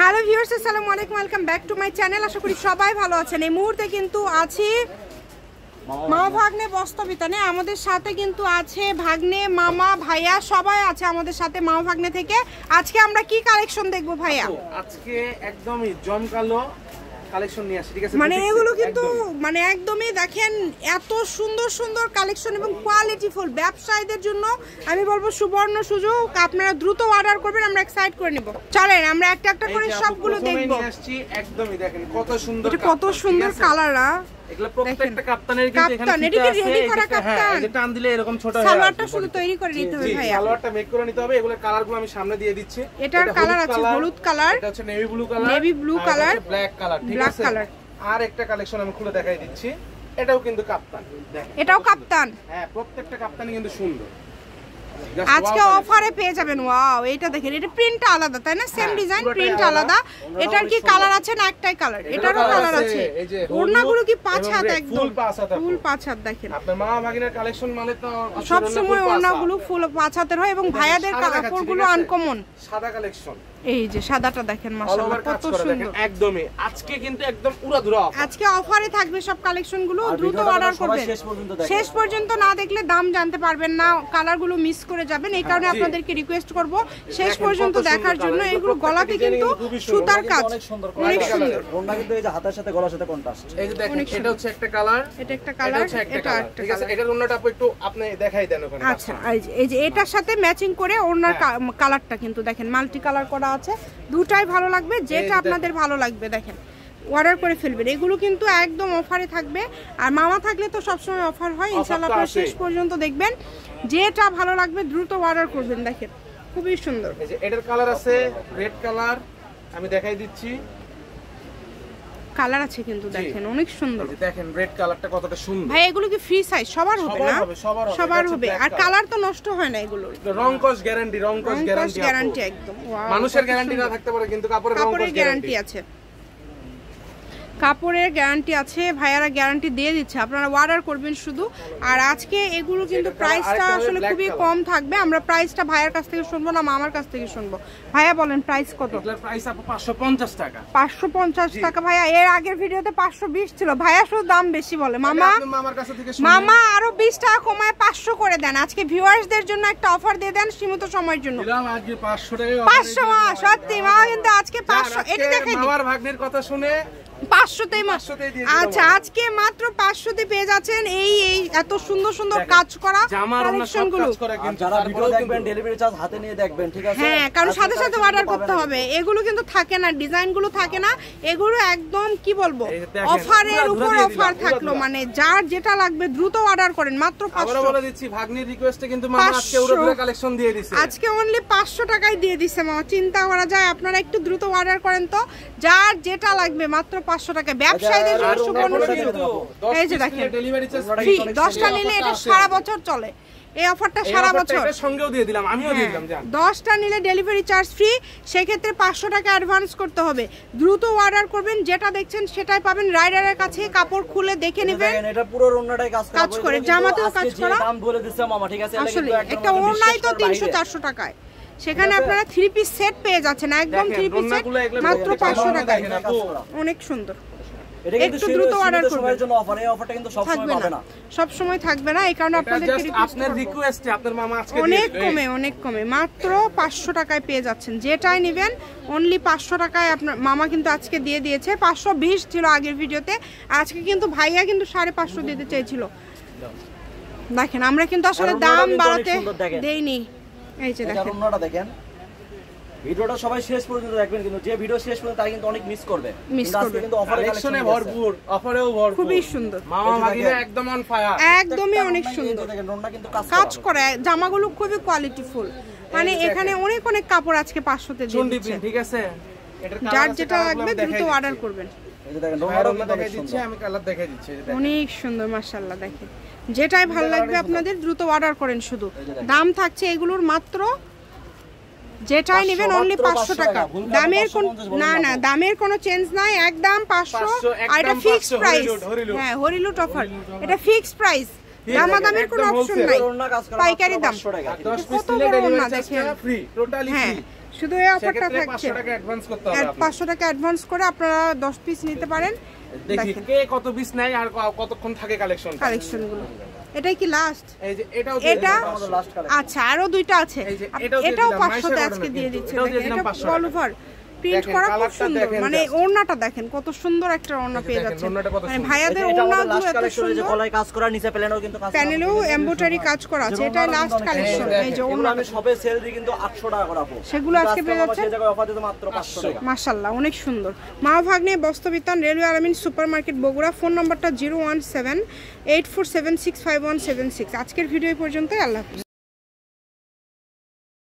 Hello viewers, আসসালামু আলাইকুম, welcome back to my channel. আশা করি সবাই ভালো আছেন। এই মুহূর্তে কিন্তু আছি মা ভাগ্নে বস্তবিতানে। আমাদের সাথে কিন্তু আছে ভাগ্নে, মামা, ভাইয়া সবাই আছে আমাদের সাথে মা ভাগ্নে থেকে। আজকে আমরা কি কালেকশন দেখবো ভাইয়া? আজকে একদমই জমকালো কালেকশন নিয়ে আসি, ঠিক আছে? মানে এগুলো কিন্তু মানে একদমই দেখেন এত সুন্দর সুন্দর কালেকশন এবং কোয়ালিটিফুল। ব্যবসায়ীদের জন্য আমি বলবো সুবর্ণ সুযোগ, আপনারা দ্রুত অর্ডার করবেন, আমরা এক্সাইট করে নিব। চলেন আমরা একটা একটা করে সবগুলো দেখব। একদমই দেখেন কত সুন্দর, কত সুন্দর কালার। এগুলো প্রত্যেকটা কাপ্তানের কিন্তু এখানে রেডি করা কাপ্তান, এটা টান দিলে এরকম ছোট হয়। সালোয়ারটা শুধু তৈরি করে নিতে হবে ভাইয়া, সালোয়ারটা মেক করে নিতে হবে। এগুলো কালারগুলো আমি সামনে দিয়ে দিচ্ছি। এটার কালার আছে হলুদ কালার, এটা হচ্ছে navy blue colour, black colour, ঠিক আছে? আর একটা কালেকশন আমি খুলে দেখাই দিচ্ছি। এটাও কিন্তু কাপ্তান, দেখেন এটাও কাপ্তান। হ্যাঁ, প্রত্যেকটা কাপ্তানই কিন্তু সুন্দর। আজকে অফারে পেয়ে যাবেন। ওয়াও, এটা দেখেন, এটা প্রিন্টটা আলাদা তাই না? সেম ডিজাইন, প্রিন্ট আলাদা। এটার কি কালার আছে না একটাই কালার? এটারও কালার আছে। ওড়নাগুলো কি 5 হাত, একদম ফুল 5 হাত। দেখেন আপনার মা ভাগিনার কালেকশন মানে তো সব সময় ওড়নাগুলো ফুল 5 হাতের হয় এবং ভাইয়াদের কাপড়গুলো আনকমন। সাদা কালেকশন, এই যে সাদাটা দেখেন মাশাআল্লাহ কত সুন্দর। একদমই আজকে কিন্তু একদম উড়াধুরা অফার। আজকে অফারে থাকবে সব কালেকশনগুলো, দ্রুত অর্ডার করবেন। শেষ পর্যন্ত না দেখলে দাম জানতে পারবেন না, কালারগুলো মিস করে যাবেন। এই কারণে আপনাদেরকে রিকোয়েস্ট করব শেষ পর্যন্ত দেখার জন্য। এগুলো গলাতে কিন্তু সুতার কাজ, অনেক সুন্দর। ওড়না কিন্তু এই যে হাতের সাথে গলার সাথে কন্ট্রাস্ট। এই যে দেখেন, এটা হচ্ছে একটা কালার, এটা একটা কালার, এটা একটা, ঠিক আছে? এটার ওড়নাটা একটু আপনি দেখাই দেন ওখানে। আচ্ছা, এই যে এটার সাথে ম্যাচিং করে ওড়নার কালারটা কিন্তু দেখেন মাল্টি কালার করা আছে। দুটাই ভালো লাগবে, যেটা আপনাদের ভালো লাগবে দেখেন অর্ডার করে ফেলবেন। এগুলো কিন্তু একদম অফারে থাকবে। আর মামা থাকলে তো সবসময় অফার হয়। ইনশাআল্লাহ আপনারা শেষ পর্যন্ত দেখবেন, যেটা ভালো লাগবে দ্রুত অর্ডার করবেন। দেখেন খুবই সুন্দর। এই যে এটার কালার আছে রেড কালার, আমি দেখাই দিচ্ছি। কালার আছে কিন্তু দেখেন অনেক সুন্দর। দেখেন রেড কালারটা কতটা সুন্দর। ভাই এগুলো কি ফ্রি সাইজ? সবার হবে না? সবার হবে। আর কালার তো নষ্ট হয় না এগুলো। রং কস গ্যারান্টি, রং কস গ্যারান্টি একদম। মানুষের গ্যারান্টি না থাকতে পারে কিন্তু কাপড়ের রং কস গ্যারান্টি আছে। কাপড়ের গ্যারান্টি আছে, ভাইয়ারা গ্যারান্টি দিয়ে দিচ্ছে। আপনারা অর্ডার করবেন শুধু। আর আজকে এগুলো কিন্তু প্রাইসটা আসলে খুবই কম থাকবে। আমরা প্রাইসটা ভাইয়ার কাছ থেকে শুনবো না মামার কাছ থেকে শুনবো। ভাইয়া বলেন প্রাইস কত? এগুলোর প্রাইস আপু 550 টাকা। 550 টাকা ভাইয়া। এর আগের ভিডিওতে 520 ছিল। ভাইয়া শুধু দাম বেশি বলে। মামার কাছ থেকে মামা আরো 20 টাকা কমায় 500 করে দেন। আজকে ভিউয়ার্সদের জন্য একটা অফার দিয়ে দেন সীমিত সময়ের জন্য। দিলাম আজকে 500 টাকা। 500 সত্যি মামা কিন্তু আজকে 500। এটা দেখাই দিই। মামার ভাগ্নের কথা শুনে 500তেই আচ্ছা, আজকে মাত্র 500তে পেয়ে যাচ্ছেন এই এত সুন্দর সুন্দর কাজ করা কালেকশনগুলো। যারা ভিডিও দেখবেন ডেলিভারি চার্জ হাতে নিয়ে দেখবেন, ঠিক আছে? হ্যাঁ, কারণ সাথে সাথে অর্ডার করতে হবে। এগুলো কিন্তু থাকে না, ডিজাইনগুলো থাকে না। এগুলো একদম কি বলবো অফারের উপর অফার থাকলো। মানে যার যেটা লাগবে দ্রুত অর্ডার করেন। মাত্র 500 বলে দিচ্ছি, ভাগ্নির রিকোয়েস্টে কিন্তু মামা আজকে উড়াধুরা কালেকশন দিয়ে দিয়েছে। আজকে অনলি 500 টাকায় দিয়ে দিয়েছে মামা। চিন্তা করা যায়। আপনারা একটু দ্রুত অর্ডার করেন তো, যার যেটা লাগবে মাত্র 500 টাকা। ব্যবসায়ীদের জন্য সুবর্ণ সুযোগ। এই যে দেখেন ডেলিভারি চার্জ ফ্রি। 10টা নিলে এটা সারা বছর চলে। এই অফারটা সারা বছর। এটা সঙ্গেও দিয়ে দিলাম, আমিও দিয়ে দিলাম। 10টা নিলে ডেলিভারি চার্জ ফ্রি। সেই ক্ষেত্রে 500 টাকা অ্যাডভান্স করতে হবে। দ্রুত অর্ডার করবেন, যেটা দেখছেন সেটাই পাবেন। রাইডারের কাছে কাপড় খুলে দেখে নেবেন। এটা পুরো ওড়নাটাই কাজ করে, জামাতেও কাজ করা। দাম বলে দিছে মামা, ঠিক আছে? আসলে একটা ওড়নাই তো 300-400 টাকায়। সেখানে আপনারা 3 পিস সেট পেয়ে যাচ্ছেন, একদম 3 পিস সেট মাত্র 500 টাকায়। অনেক সুন্দর। একটু দ্রুত অর্ডার করবেন। জন্য অফার, এই অফারটা কিন্তু সব সময় পাবে না। সব সময় থাকবে না। এই কারণে আপনাদেরকে আপনার রিকোয়েস্টে আপনার মামা আজকে অনেক কমে মাত্র 500 টাকায় পেয়ে যাচ্ছেন। যেটাই নেবেন অনলি 500 টাকায় আপনার মামা কিন্তু আজকে দিয়ে দিয়েছে। 520 ছিল আগের ভিডিওতে, আজকে কিন্তু ভাইয়া কিন্তু 550 দিতে চেয়েছিল। দেখেন আমরা কিন্তু আসলে দাম বাড়াতে দেইনি। এই যে দেখেন ওড়নাটা দেখেন। ভিডিওটা সবাই শেষ পর্যন্ত দেখবেন, কিন্তু যে ভিডিও শেষ পর্যন্ত তারা কিন্তু অনেক মিস করবে। কিন্তু অফারে কালেকশনে ভরপুর, অফারেও ভরপুর, খুবই সুন্দর। মামা ভাগিনা একদম অন ফায়ার, একদমই অনেক সুন্দর। দেখেন ওড়না কিন্তু কাজ করে, জামাগুলো খুবই কোয়ালিটিফুল। মানে এখানে অনেক কাপড় আজকে 500তে দিচ্ছে, ঠিক আছে? যার যেটা লাগবে দ্রুত অর্ডার করবেন। এই যে দেখেন ওড়নাটা দেখাই দিচ্ছি, আমি কালার দেখাই দিচ্ছি। অনেক সুন্দর মাশাআল্লাহ। দেখেন যেটাই ভালো লাগবে আপনাদের দ্রুত অর্ডার করেন। শুধু দাম থাকছে এগুলোর মাত্র, যেটাই নেবেন অনলি 500 টাকা। দামের দামের কোনো চেঞ্জ নাই, একদম 500। আর এটা ফিক্সড প্রাইস। হ্যাঁ, হরিলুট অফার, এটা ফিক্সড প্রাইস। দামাদামের কোনো অপশন নাই, পাইকারি দাম। কত বড় ওড়না দেখেন, ফ্রি, টোটালি ফ্রি। শুধু এই অফারটা থাকছে, 500 টাকা অ্যাডভান্স করতে হবে, 500 টাকা অ্যাডভান্স করে আপনারা 10 পিস নিতে পারেন। দেখি কে কত পিস নেয় আর কতক্ষণ থাকে কালেকশনগুলো। এটাই কি লাস্ট? এই যে এটাও এটা আমাদের লাস্ট কালেকশন। আচ্ছা আরো দুইটা আছে, এটাও 500 তে আজকে দিয়ে দিচ্ছে। এটা অল ওভার প্রিন্ট করা খুব সুন্দর, মানে ওড়নাটা দেখেন কত সুন্দর একটা ওড়না পেয়ে যাচ্ছেন, মানে ভাইয়াদের ওড়নাগুলো এত সুন্দর, গলায় কাজ করা, নিচে প্যানেলও কিন্তু কাজ করা, প্যানেলেও এমব্রয়ডারি কাজ করা আছে। এটা লাস্ট কালেকশন। এই যে ওড়না আমি সবে সেল দিই কিন্তু 800 টাকা করে আপু, সেগুলো আজকে পেয়ে যাচ্ছে সেই জায়গায় অফার দিতে মাত্র 500 টাকা। মাশাআল্লাহ অনেক সুন্দর। মা ভাগ্নে বস্ত্রবিতান, রেলওয়ে আলামিন সুপারমার্কেট বগুড়া। ফোন নাম্বারটা 01784765176। আজকের ভিডিও পর্যন্ত, আল্লাহ হাফেজ।